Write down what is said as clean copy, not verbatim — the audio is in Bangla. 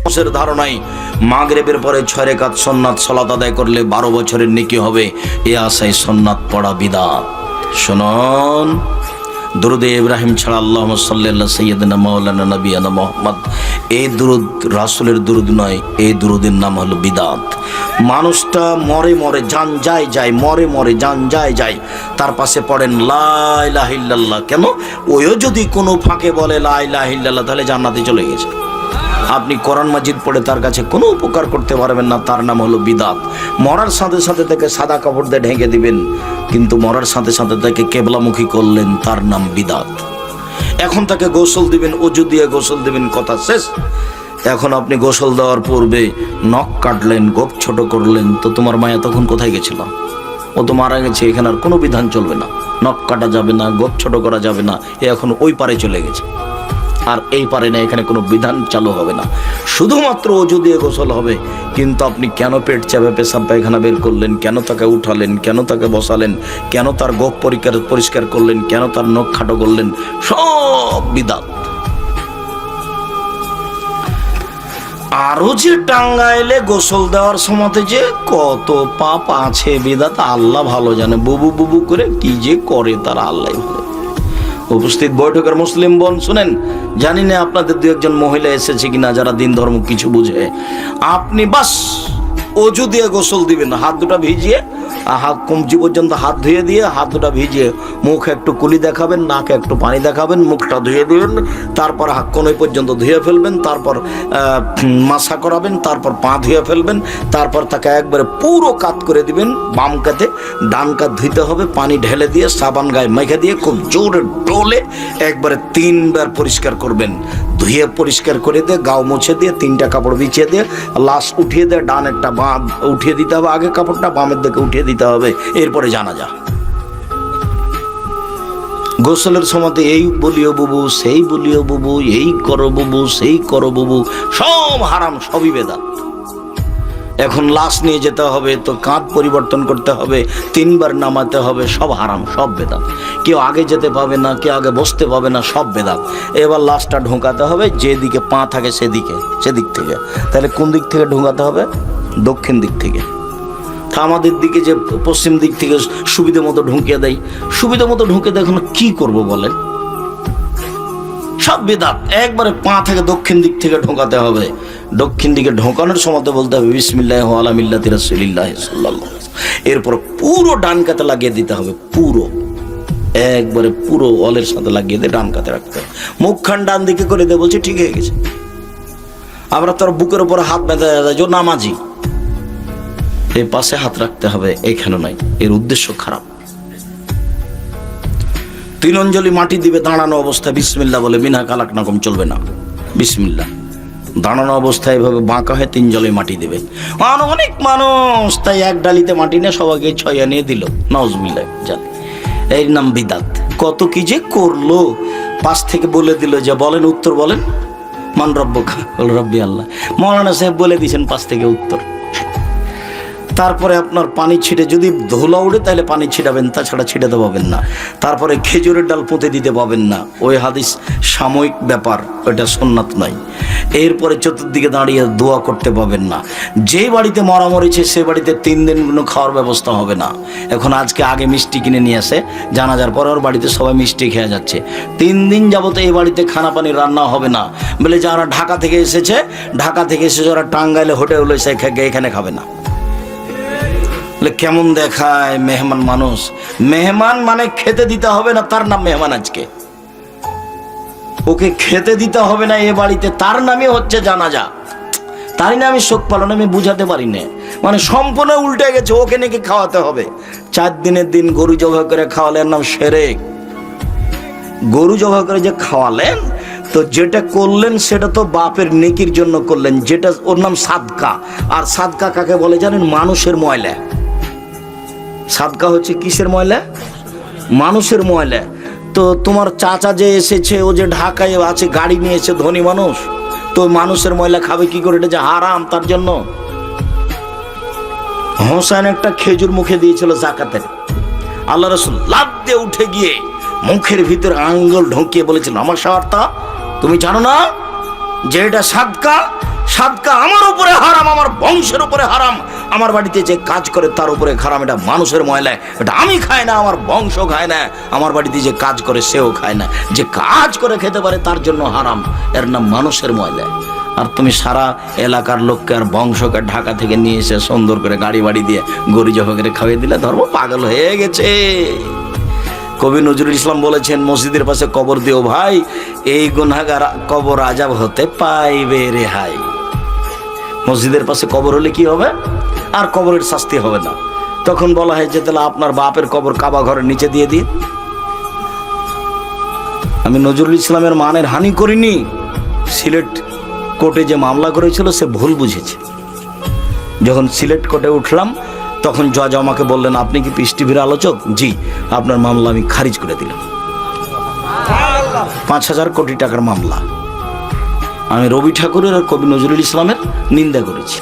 মানুষের ধারণায় মাগরিবের পরে 6 রাকাত সুন্নাত সালাত আদায় করলে 12 বছরের নেকি হবে, এ আশায় সুন্নাত পড়া বিদআত। শুনুন, দুরুদে ইব্রাহিম ছাড়া আল্লাহুম্মা সাল্লি আলা সাইয়্যিদিনা মাওলানা নবিয়ানা মুহাম্মদ, এই দুরুদ রাসূলের দুরুদ নয়, এই দুরুদের নাম হলো বিদআত। মানুষটা মরে মরে জান যায় যায়, মরে মরে জান যায় যায়, তার পাশে পড়েন লা ইলাহা ইল্লাল্লাহ। কেন? ওইও যদি কোনো ফাঁকে বলে লা ইলাহা ইল্লাল্লাহ, তাহলে জান্নাতে চলে গেছে। আপনি কোরআন মাজিদ পড়ে তার কাছে কোনো উপকার করতে পারবেন না, তার নাম হলো বিদআত। মরার সাথে সাথে তাকে সাদা কাপড় দিয়ে ঢেকে দিবেন, কিন্তু মরার সাথে সাথে তাকে কেবলামুখী করলেন, তার নাম বিদআত। এখন তাকে গোসল দিবেন, ওযু দিয়ে গোসল দিবেন, কথা শেষ। এখন আপনি গোসল দেওয়ার পূর্বে নখ কাটলেন, গোপ ছোট করলেন, তো তোমার মায়া তখন কোথায় গেছিল? ও তো মারা গেছে, এখানে আর কোনো বিধান চলবে না। নখ কাটা যাবে না, গোপ ছোট করা যাবে না, এ এখন ওই পারে চলে গেছে, আর এই পারে না, এখানে কোনো বিধান চালু হবে না, শুধুমাত্র ওযু দিয়ে গোসল হবে। কিন্তু আপনি কেন পেট চাপে পেশাব পায়খানা বের করলেন, কেন তাকে উঠালেন, কেন তাকে বসালেন, কেন তার গোপ পরিষ্কার করলেন, কেন তার নখ খাটো করলেন, সব বিদআত। আরো যে টাঙ্গাইলে গোসল দেওয়ার সময়তে যে কত পাপ আছে বিদআত, আল্লাহ ভালো জানে। বুবু বুবু করে কি যে করে তারা আল্লাহ ভালো। উপস্থিত বৈঠকের মুসলিম বোন শুনেন, জানি না আপনাদের দু একজন মহিলা এসেছে কিনা যারা দিন ধর্ম কিছু বুঝে। আপনি বাস ওযু দিয়ে গোসল দিবেন, হাত দুটা ভিজিয়ে, হাত কমচি পর্যন্ত হাত ধুয়ে দিয়ে, হাত দুটা ভিজিয়ে মুখে একটু কুলি দেখাবেন, নাকে একটু পানি দেখাবেন, মুখটা ধুয়ে দিবেন, তারপর হাত কোনই পর্যন্ত ধুয়ে ফেলবেন, তারপর মাসা করাবেন, তারপর পা ধুয়ে ফেলবেন, তারপর তাকে একবারে পুরো কাত করে দিবেন। বাম কাতে ডান কাত ধুইতে হবে, পানি ঢেলে দিয়ে সাবান গায়ে মেখে দিয়ে খুব জোরে ডলে একবারে 3 বার পরিষ্কার করবেন। ধুয়ে পরিষ্কার করে দিয়ে গাও মুছে দিয়ে 3টা কাপড় বিছিয়ে দিয়ে লাশ উঠিয়ে দিয়ে ডান একটা বাম উঠিয়ে দিতে হবে, আগে কাপড়টা বামের দিকে উঠিয়ে দিতে হবে, এরপরে জানাজা। গোসলের সময়তে এই বলিও বুবু, সেই বলিও বুবু, এই করো বুবু, সেই করো বুবু, সব হারাম, সবই বেদাত। এখন লাশ নিয়ে যেতে হবে, তো কাঁধ পরিবর্তন করতে হবে, 3 বার নামাতে হবে, সব হারাম, সব বেদাত। কেউ আগে যেতে পাবে না, কেউ আগে বসতে পাবে না, সব বেদাত। এবার লাশটা ঢোকাতে হবে যেদিকে পা থাকে সেদিক থেকে। তাহলে কোন দিক থেকে ঢোকাতে হবে? দক্ষিণ দিক থেকে। আমাদের দিকে যে পশ্চিম দিক থেকে সুবিধা মতো ঢুকিয়ে দেয়, সুবিধা মতো ঢুকে দেয়, এখন কি করব বলেন? সব বেদাত। একবারে পা থেকে দক্ষিণ দিক থেকে ঢোকাতে হবে। দক্ষিণ দিকে ঢোকানোর সময় বলতে হবে বিসমিল্লাহি ওয়া আলা মিল্লাতি রাসূলিল্লাহি সাল্লাল্লাহু আলাইহি ওয়াসাল্লাম। এরপর পুরো ডান কাতে লাগিয়ে দিতে হবে, পুরো একবারে পুরো অলের সাথে লাগিয়ে দিয়ে ডান কাতে রাখতে হবে। মুখখান ডান দিকে করে দিয়ে বলছে ঠিক হয়ে গেছে। আমরা তোর বুকের উপর হাত বেঁধে যায়, নামাজি এই পাশে হাত রাখতে হবে, এখানে নাই, এর উদ্দেশ্য খারাপ। 3 অঞ্জলি মাটি দিবে দাঁড়ানো অবস্থায়, বিসমিল্লাহ বলে, বিনা কালাকনাকম চলবে না, বিসমিল্লাহ। দাঁড়ানো অবস্থায় এভাবে বাঁকা হয়ে 3 জলে মাটি দেবে। অনেক মানুষ তাই এক ডালিতে মাটি নিয়ে সবাইকে ছয়া নিয়ে দিল, নাউজুবিল্লাহ, জান, এর নাম বিদআত। কত কি যে করলো, পাশ থেকে বলে দিল যে বলেন, উত্তর বলেন, মান রব্বুকা, রব্বি আল্লাহ। মৌলানা সাহেব বলে দিয়েছেন পাশ থেকে উত্তর। তারপরে আপনার পানি ছিটে, যদি ধুলা উড়ে তাহলে পানি ছিটাবেন, তাছাড়া ছিটাতে পাবেন না। তারপরে খেজুরের ডাল পুঁতে দিতে পাবেন না, ওই হাদিস সাময়িক ব্যাপার, ওইটা সুন্নাত নয়। এরপরে চতুর্দিকে দাঁড়িয়ে দোয়া করতে পাবেন না। যে বাড়িতে মরা মরেছে সে বাড়িতে 3 দিন কোনো খাওয়ার ব্যবস্থা হবে না। এখন আজকে আগে মিষ্টি কিনে নিয়ে আসে, জানাজার পরে ওর বাড়িতে সবাই মিষ্টি খেয়ে যাচ্ছে। 3 দিন যাবত এই বাড়িতে খানা পানি রান্না হবে না বলে, যারা ঢাকা থেকে এসেছে ওরা টাঙ্গাইলে হোটেলে এসে এখানে খাবে না। কেমন দেখায় মেহমান মানুষ। মেহমান মানে খেতে দিতে হবে না, তার নাম মেহমান। আজকে ওকে খেতে দিতে হবে না এ বাড়িতে, তার নামই হচ্ছে জানাজা, তারই নামে শোক পালন। আমি বুঝাতে পারি না, মানে সম্পূর্ণ উল্টে গেছে। ওকে নাকি খাওয়াতে হবে। 4 দিনের দিন গরু জবাই করে খাওয়ালেন, নাম শিরক। গরু জবাই করে যে খাওয়ালেন, তো যেটা করলেন সেটা তো বাপের নেকির জন্য করলেন, যেটা ওর নাম সাদকা। আর সাদকা কাকে বলে জানেন? মানুষের ময়লা। সাদকা হচ্ছে কিসের ময়লা? মানুষের ময়লা। তো তোমার চাচা যে এসেছে, ও যে ঢাকায় আছে, গাড়ি নিয়ে এসে, ধনী মানুষ, তো মানুষের ময়লা খাবে কি করে? এটা যে হারাম, তার জন্য। হোসেন একটা খেজুর মুখে দিয়েছিল যাকাতের, আল্লাহ রাসূল লাফ দিয়ে উঠে গিয়ে মুখের ভিতরে আঙ্গুল ঢুকিয়ে বলেছিল, আমার সাওয়ারটা তুমি জানো না যে এটা সাদকা? সাদকা আমার উপরে হারাম, আমার বংশের উপরে হারাম। আমার বাড়িতে যে কাজ করে তার উপরে হারাম, এটা মানুষের ময়লা, এটা আমি খাই না, আমার বংশ খায় না। আমার বাড়িতে যে কাজ করে সেও খায় না, যে কাজ করে খেতে পারে তার জন্য হারাম, এর নাম মানুষের ময়লা। আর তুমি সারা এলাকার লোককে আর বংশকে ঢাকা থেকে নিয়ে এসে সুন্দর করে গাড়ি বাড়ি দিয়ে গরু জবাই করে খাইয়ে দিলে ধর্ম পাগল হয়ে গেছে। কবি নজরুল ইসলাম বলেছেন, মসজিদের পাশে কবর দিও ভাই, এই গুনাহগার কবর আজাব হতে পাইবে রেহাই। মসজিদের পাশে কবর হলে কি হবে? আর কবরের শাস্তি হবে না। তখন বলা হয় যে তাহলে আপনার বাপের কবর কাবা ঘরের নিচে দিয়ে দিন। আমি নজরুল ইসলামের মানের হানি করিনি। সিলেট কোর্টে যে মামলা করেছিল সে ভুল বুঝেছে। যখন সিলেট কোর্টে উঠলাম তখন জজ আমাকে বললেন, আপনি কি পিস টিভির আলোচক? জি। আপনার মামলা আমি খারিজ করে দিলাম। 5,000 কোটি টাকার মামলা। আমি রবি ঠাকুরের আর কবি নজরুল ইসলামের নিন্দা করেছি।